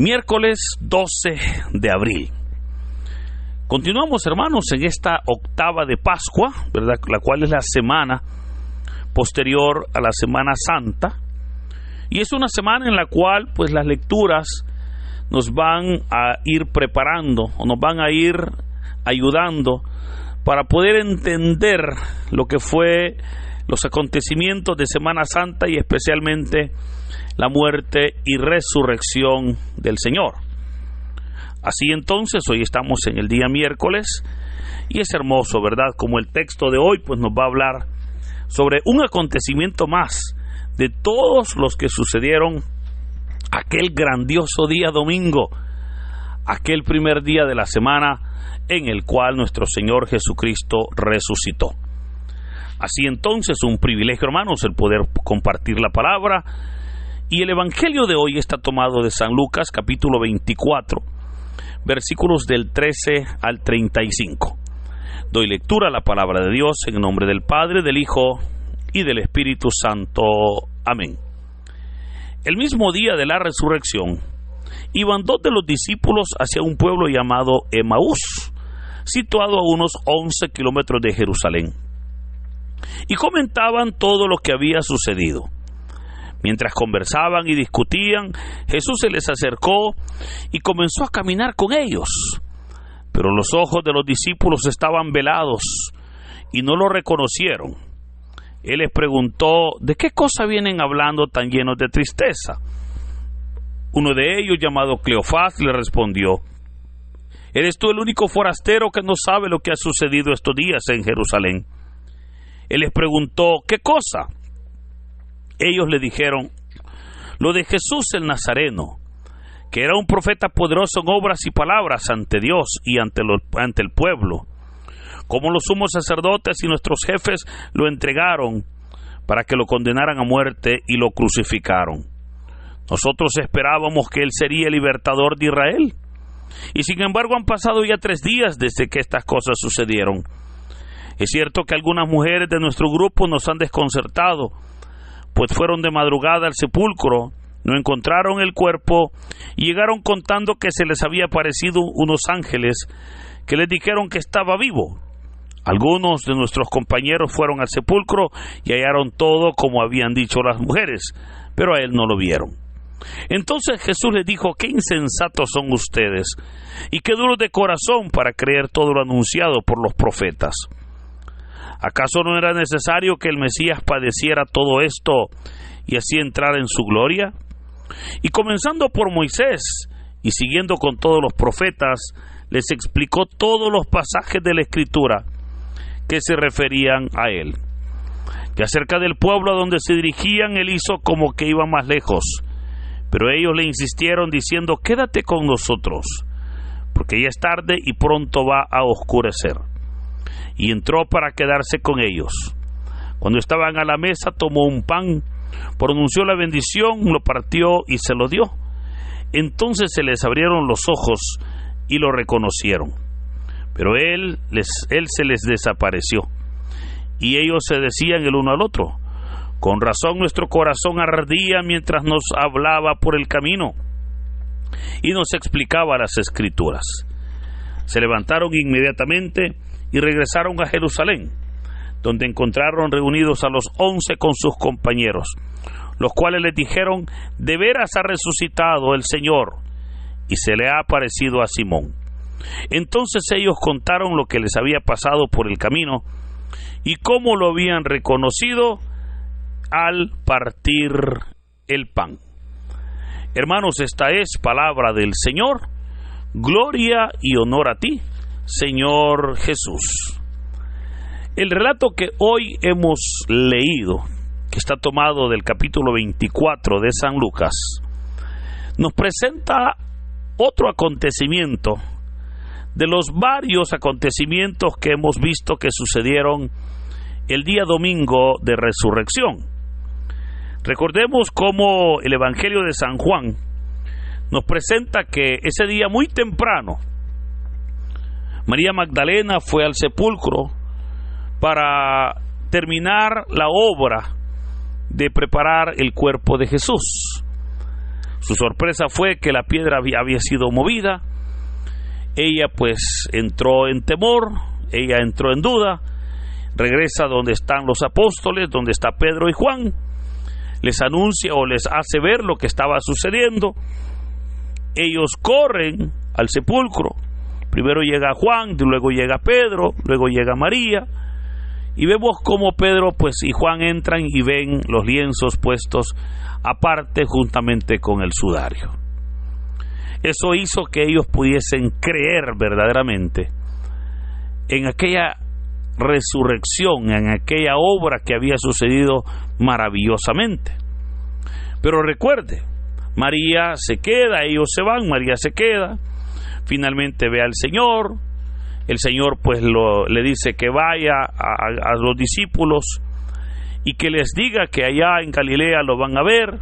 Miércoles 12 de abril. Continuamos, hermanos, en esta octava de Pascua, ¿verdad?, la cual es la semana posterior a la Semana Santa. Y es una semana en la cual, pues, las lecturas nos van a ir preparando o nos van a ir ayudando para poder entender lo que fue los acontecimientos de Semana Santa y especialmente la muerte y resurrección del Señor. Así entonces, hoy estamos en el día miércoles y es hermoso, ¿verdad?, como el texto de hoy pues nos va a hablar sobre un acontecimiento más de todos los que sucedieron aquel grandioso día domingo, aquel primer día de la semana en el cual nuestro Señor Jesucristo resucitó. Así entonces, un privilegio, hermanos, el poder compartir la palabra. Y el evangelio de hoy está tomado de San Lucas, capítulo 24, versículos del 13 al 35. Doy lectura a la palabra de Dios en nombre del Padre, del Hijo y del Espíritu Santo. Amén. El mismo día de la resurrección, iban dos de los discípulos hacia un pueblo llamado Emaús, situado a unos 11 kilómetros de Jerusalén, y comentaban todo lo que había sucedido. Mientras conversaban y discutían, Jesús se les acercó y comenzó a caminar con ellos. Pero los ojos de los discípulos estaban velados y no lo reconocieron. Él les preguntó: ¿de qué cosa vienen hablando tan llenos de tristeza? Uno de ellos, llamado Cleofás, le respondió: ¿eres tú el único forastero que no sabe lo que ha sucedido estos días en Jerusalén? Él les preguntó: ¿qué cosa? Ellos le dijeron: lo de Jesús el Nazareno, que era un profeta poderoso en obras y palabras ante Dios y ante el pueblo. Como los sumos sacerdotes y nuestros jefes lo entregaron para que lo condenaran a muerte y lo crucificaron. Nosotros esperábamos que él sería el libertador de Israel. Y sin embargo han pasado ya 3 días desde que estas cosas sucedieron. Es cierto que algunas mujeres de nuestro grupo nos han desconcertado, pues fueron de madrugada al sepulcro, no encontraron el cuerpo y llegaron contando que se les había aparecido unos ángeles que les dijeron que estaba vivo. Algunos de nuestros compañeros fueron al sepulcro y hallaron todo como habían dicho las mujeres, pero a él no lo vieron. Entonces Jesús les dijo: qué insensatos son ustedes y qué duros de corazón para creer todo lo anunciado por los profetas. ¿Acaso no era necesario que el Mesías padeciera todo esto y así entrar en su gloria? Y comenzando por Moisés y siguiendo con todos los profetas, les explicó todos los pasajes de la Escritura que se referían a él. Que acerca del pueblo a donde se dirigían, él hizo como que iba más lejos, pero ellos le insistieron diciendo: quédate con nosotros, porque ya es tarde y pronto va a oscurecer. Y entró para quedarse con ellos. Cuando estaban a la mesa, tomó un pan, pronunció la bendición, lo partió y se lo dio. Entonces se les abrieron los ojos y lo reconocieron. Pero él se les desapareció. Y ellos se decían el uno al otro: con razón nuestro corazón ardía mientras nos hablaba por el camino y nos explicaba las Escrituras. Se levantaron inmediatamente y regresaron a Jerusalén, donde encontraron reunidos a los 11 con sus compañeros, los cuales les dijeron: de veras ha resucitado el Señor y se le ha aparecido a Simón. Entonces ellos contaron lo que les había pasado por el camino y cómo lo habían reconocido al partir el pan. Hermanos, esta es palabra del Señor. Gloria y honor a ti, Señor Jesús. El relato que hoy hemos leído, que está tomado del capítulo 24 de San Lucas, nos presenta otro acontecimiento de los varios acontecimientos que hemos visto que sucedieron el día domingo de resurrección. Recordemos cómo el Evangelio de San Juan nos presenta que ese día muy temprano María Magdalena fue al sepulcro para terminar la obra de preparar el cuerpo de Jesús. Su sorpresa fue que la piedra había sido movida. Ella pues entró en temor, ella entró en duda, regresa donde están los apóstoles, donde está Pedro y Juan, les anuncia o les hace ver lo que estaba sucediendo. Ellos corren al sepulcro. Primero llega Juan, luego llega Pedro, luego llega María, y vemos cómo Pedro pues y Juan entran y ven los lienzos puestos aparte juntamente con el sudario. Eso hizo que ellos pudiesen creer verdaderamente en aquella resurrección, en aquella obra que había sucedido maravillosamente. Pero recuerde, María se queda, ellos se van, María se queda, finalmente ve al Señor, el Señor pues le dice que vaya a los discípulos y que les diga que allá en Galilea lo van a ver,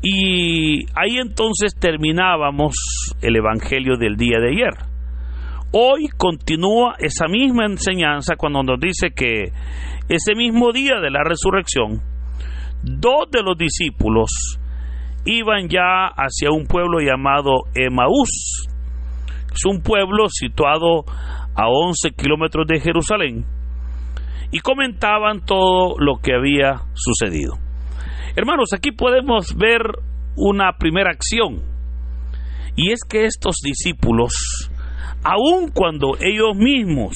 y ahí entonces terminábamos el Evangelio del día de ayer. Hoy continúa esa misma enseñanza cuando nos dice que ese mismo día de la resurrección, 2 de los discípulos iban ya hacia un pueblo llamado Emaús. Es un pueblo situado a 11 kilómetros de Jerusalén, y comentaban todo lo que había sucedido. Hermanos, aquí podemos ver una primera acción, y es que estos discípulos, aun cuando ellos mismos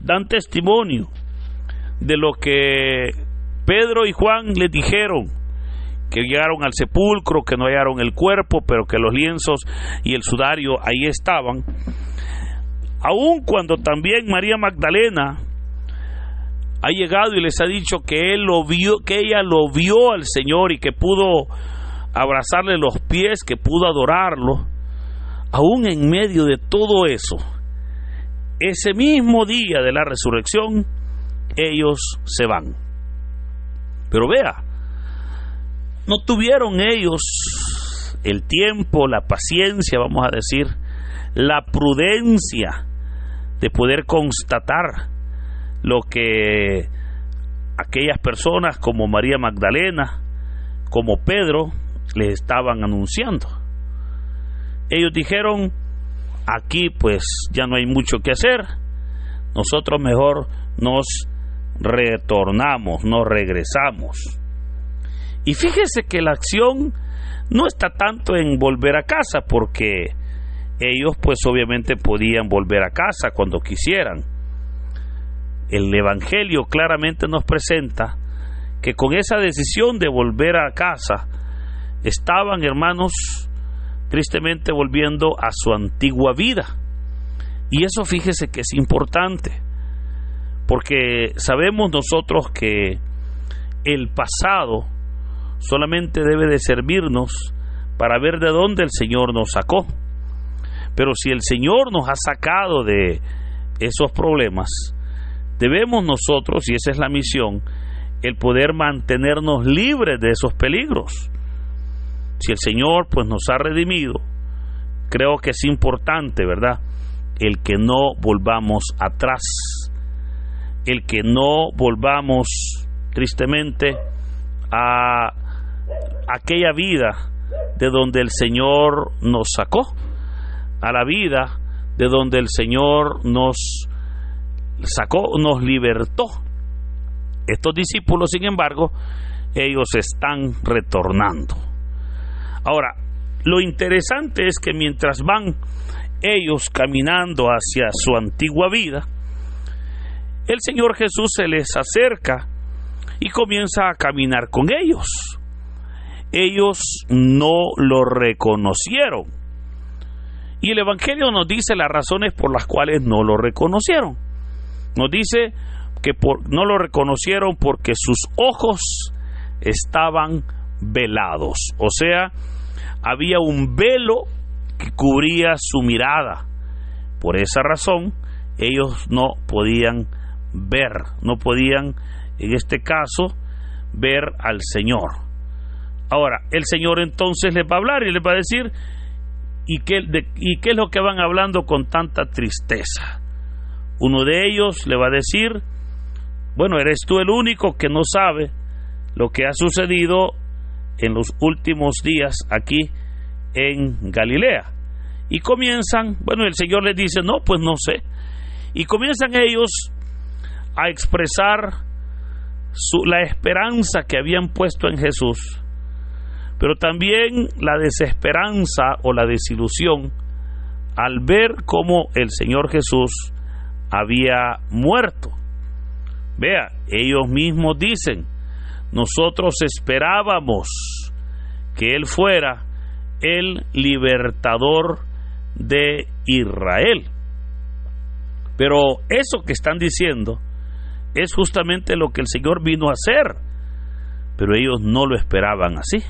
dan testimonio de lo que Pedro y Juan les dijeron, que llegaron al sepulcro, que no hallaron el cuerpo, pero que los lienzos y el sudario ahí estaban, aun cuando también María Magdalena ha llegado y les ha dicho que ella lo vio al Señor y que pudo abrazarle los pies, que pudo adorarlo, aún en medio de todo eso, ese mismo día de la resurrección, ellos se van. Pero vea, no tuvieron ellos el tiempo, la paciencia, vamos a decir, la prudencia de poder constatar lo que aquellas personas como María Magdalena, como Pedro, les estaban anunciando. Ellos dijeron: aquí pues ya no hay mucho que hacer, nosotros mejor nos retornamos, nos regresamos. Y fíjese que la acción no está tanto en volver a casa, porque ellos pues obviamente podían volver a casa cuando quisieran. El Evangelio claramente nos presenta que con esa decisión de volver a casa estaban, hermanos, tristemente volviendo a su antigua vida. Y eso, fíjese que es importante, porque sabemos nosotros que el pasado solamente debe de servirnos para ver de dónde el Señor nos sacó. Pero si el Señor nos ha sacado de esos problemas, debemos nosotros, y esa es la misión, el poder mantenernos libres de esos peligros. Si el Señor pues nos ha redimido, creo que es importante, ¿verdad?, el que no volvamos atrás, el que no volvamos tristemente a aquella vida de donde el Señor nos sacó, a la vida de donde el Señor nos sacó, nos libertó. Estos discípulos, sin embargo, ellos están retornando. Ahora, lo interesante es que mientras van ellos caminando hacia su antigua vida, el Señor Jesús se les acerca y comienza a caminar con ellos. Ellos no lo reconocieron, y el Evangelio nos dice las razones por las cuales no lo reconocieron. Nos dice que no lo reconocieron porque sus ojos estaban velados, o sea, había un velo que cubría su mirada. Por esa razón ellos no podían ver, no podían en este caso ver al Señor. Ahora, el Señor entonces les va a hablar y les va a decir: ¿y qué es lo que van hablando con tanta tristeza? Uno de ellos le va a decir: bueno, eres tú el único que no sabe lo que ha sucedido en los últimos días aquí en Galilea. Y comienzan, bueno, el Señor les dice, no, pues no sé. Y comienzan ellos a expresar la esperanza que habían puesto en Jesús, pero también la desesperanza o la desilusión al ver cómo el Señor Jesús había muerto. Vea, ellos mismos dicen, nosotros esperábamos que Él fuera el libertador de Israel. Pero eso que están diciendo es justamente lo que el Señor vino a hacer, pero ellos no lo esperaban así.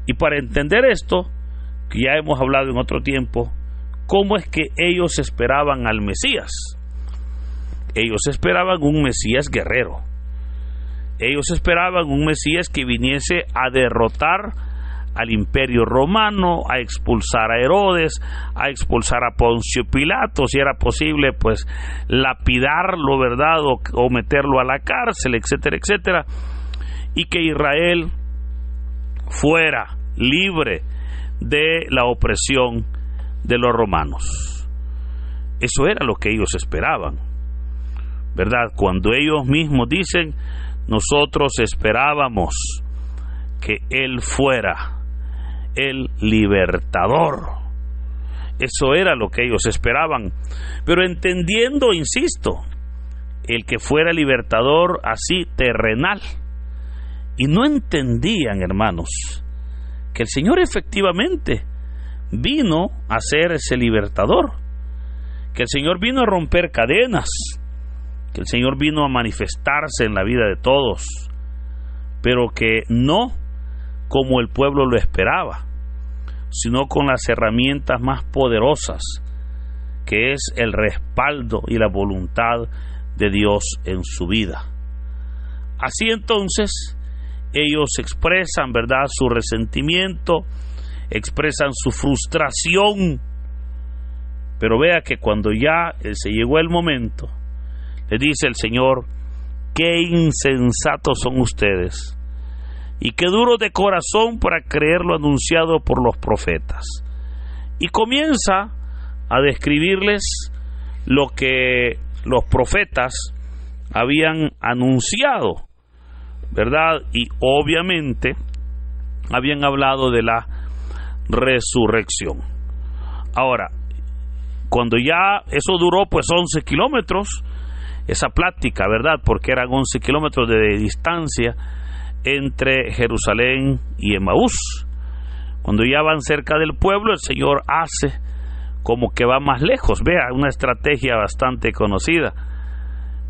Y para entender esto, que ya hemos hablado en otro tiempo, ¿cómo es que ellos esperaban al Mesías? Ellos esperaban un Mesías guerrero. Ellos esperaban un Mesías que viniese a derrotar al imperio romano, a expulsar a Herodes, a expulsar a Poncio Pilato, si era posible, pues lapidarlo, ¿verdad? O meterlo a la cárcel, etcétera, etcétera. Y que Israel fuera libre de la opresión de los romanos. Eso era lo que ellos esperaban, ¿verdad? Cuando ellos mismos dicen, nosotros esperábamos que Él fuera el libertador. Eso era lo que ellos esperaban, pero entendiendo, insisto, el que fuera libertador así terrenal. Y no entendían, hermanos, que el Señor efectivamente vino a ser ese libertador, que el Señor vino a romper cadenas, que el Señor vino a manifestarse en la vida de todos, pero que no como el pueblo lo esperaba, sino con las herramientas más poderosas, que es el respaldo y la voluntad de Dios en su vida. Así entonces, ellos expresan, ¿verdad?, su resentimiento, expresan su frustración, pero vea que cuando ya se llegó el momento, le dice el Señor, qué insensatos son ustedes, y qué duros de corazón para creer lo anunciado por los profetas. Y comienza a describirles lo que los profetas habían anunciado, ¿verdad? Y obviamente habían hablado de la resurrección. Ahora, cuando ya eso duró pues 11 kilómetros, esa plática, ¿verdad? Porque eran 11 kilómetros de distancia entre Jerusalén y Emaús. Cuando ya van cerca del pueblo, el Señor hace como que va más lejos. Vea, una estrategia bastante conocida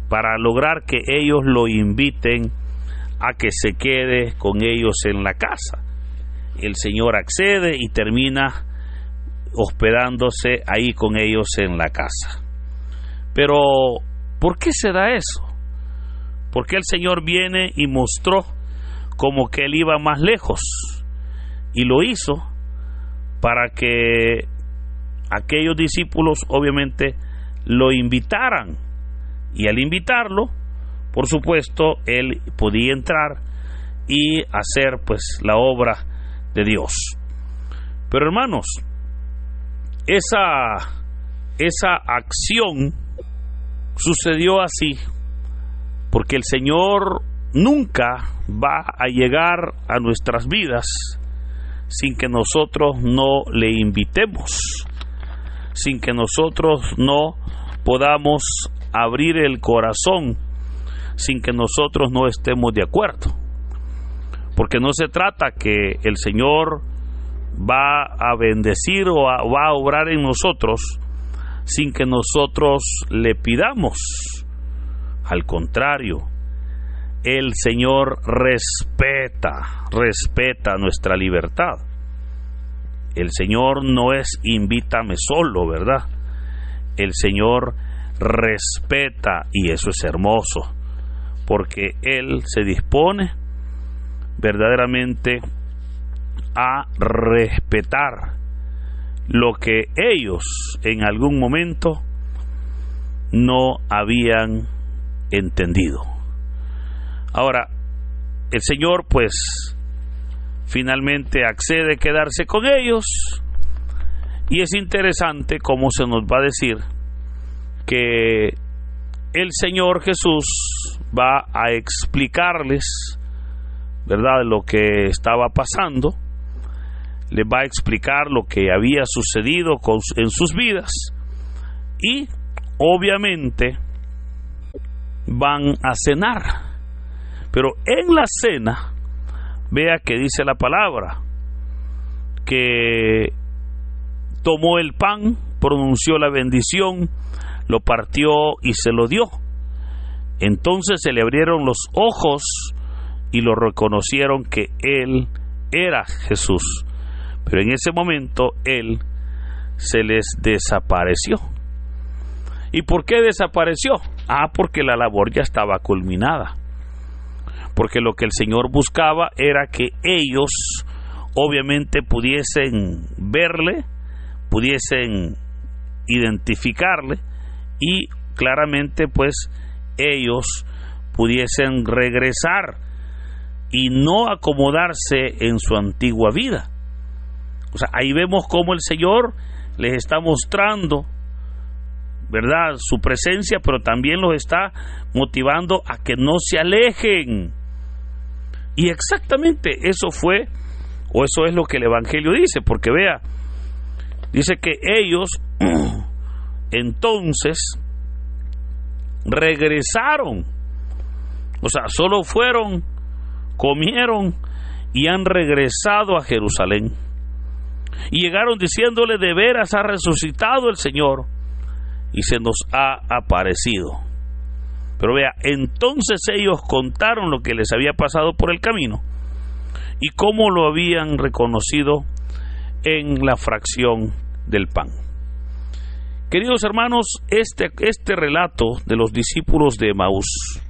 para lograr que ellos lo inviten a que se quede con ellos en la casa. El Señor accede y termina hospedándose ahí con ellos en la casa. Pero, ¿por qué se da eso? Porque el Señor viene y mostró como que Él iba más lejos, y lo hizo para que aquellos discípulos obviamente lo invitaran, y al invitarlo, por supuesto, Él podía entrar y hacer pues la obra de Dios. Pero hermanos, esa acción sucedió así porque el Señor nunca va a llegar a nuestras vidas sin que nosotros no le invitemos, sin que nosotros no podamos abrir el corazón, sin que nosotros no estemos de acuerdo. Porque no se trata que el Señor va a bendecir o va a obrar en nosotros sin que nosotros le pidamos. Al contrario, el Señor respeta nuestra libertad. El Señor no es invítame solo, ¿verdad? El Señor respeta, y eso es hermoso, porque Él se dispone verdaderamente a respetar lo que ellos en algún momento no habían entendido. Ahora, el Señor pues finalmente accede a quedarse con ellos. Y es interesante cómo se nos va a decir que el Señor Jesús va a explicarles, ¿verdad?, lo que estaba pasando. Les va a explicar lo que había sucedido en sus vidas. Y obviamente van a cenar. Pero en la cena, vea que dice la palabra, que tomó el pan, pronunció la bendición, lo partió y se lo dio. Entonces se le abrieron los ojos y lo reconocieron que él era Jesús. Pero en ese momento él se les desapareció. ¿Y por qué desapareció? Porque la labor ya estaba culminada. Porque lo que el Señor buscaba era que ellos obviamente pudiesen verle, pudiesen identificarle y claramente pues ellos pudiesen regresar y no acomodarse en su antigua vida. O sea, ahí vemos cómo el Señor les está mostrando, ¿verdad?, su presencia, pero también los está motivando a que no se alejen. Y exactamente eso fue, o eso es lo que el Evangelio dice, porque vea, dice que ellos entonces regresaron. O sea, solo fueron, comieron y han regresado a Jerusalén. Y llegaron diciéndole: de veras ha resucitado el Señor y se nos ha aparecido. Pero vea, entonces ellos contaron lo que les había pasado por el camino y cómo lo habían reconocido en la fracción del pan. Queridos hermanos, este relato de los discípulos de Emaús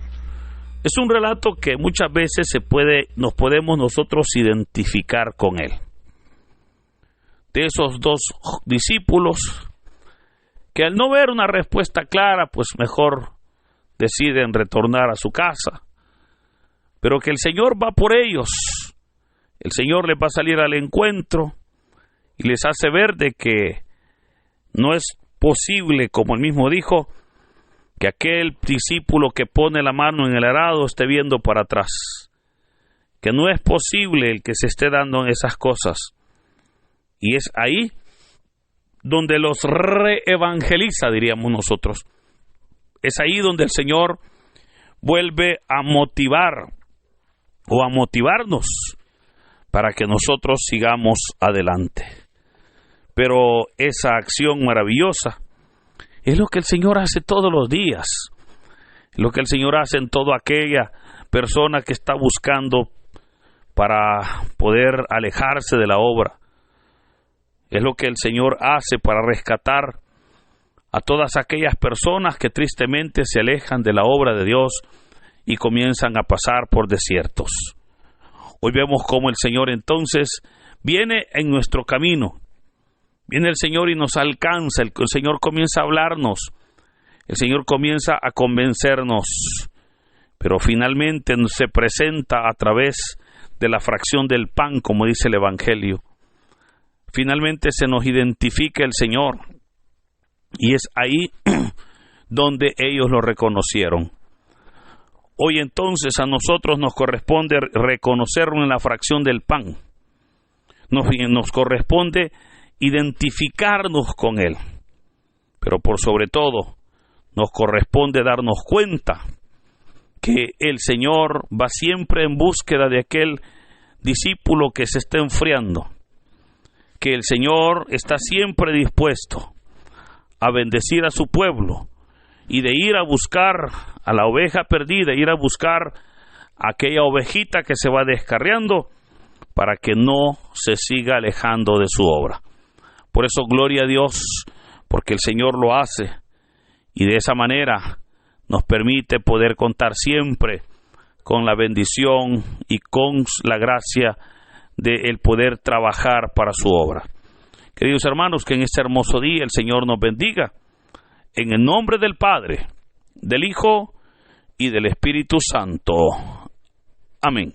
es un relato que muchas veces nos podemos nosotros identificar con él. De esos dos discípulos que al no ver una respuesta clara, pues mejor deciden retornar a su casa, pero que el Señor va por ellos. El Señor les va a salir al encuentro y les hace ver de que no es posible, como él mismo dijo, que aquel discípulo que pone la mano en el arado esté viendo para atrás, que no es posible el que se esté dando en esas cosas. Y es ahí donde los reevangeliza, diríamos nosotros. Es ahí donde el Señor vuelve a motivar o a motivarnos para que nosotros sigamos adelante. Pero esa acción maravillosa es lo que el Señor hace todos los días, es lo que el Señor hace en toda aquella persona que está buscando para poder alejarse de la obra. Es lo que el Señor hace para rescatar a todas aquellas personas que tristemente se alejan de la obra de Dios y comienzan a pasar por desiertos. Hoy vemos cómo el Señor entonces viene en nuestro camino. Viene el Señor y nos alcanza. El Señor comienza a hablarnos. El Señor comienza a convencernos. Pero finalmente se presenta a través de la fracción del pan, como dice el Evangelio. Finalmente se nos identifica el Señor. Y es ahí donde ellos lo reconocieron. Hoy entonces a nosotros nos corresponde reconocerlo en la fracción del pan. Nos corresponde identificarnos con Él. Pero por sobre todo, nos corresponde darnos cuenta que el Señor va siempre en búsqueda de aquel discípulo que se está enfriando. Que el Señor está siempre dispuesto a bendecir a su pueblo y de ir a buscar a la oveja perdida, ir a buscar a aquella ovejita que se va descarriando para que no se siga alejando de su obra. Por eso gloria a Dios, porque el Señor lo hace y de esa manera nos permite poder contar siempre con la bendición y con la gracia de el poder trabajar para su obra. Queridos hermanos, que en este hermoso día el Señor nos bendiga, en el nombre del Padre, del Hijo y del Espíritu Santo. Amén.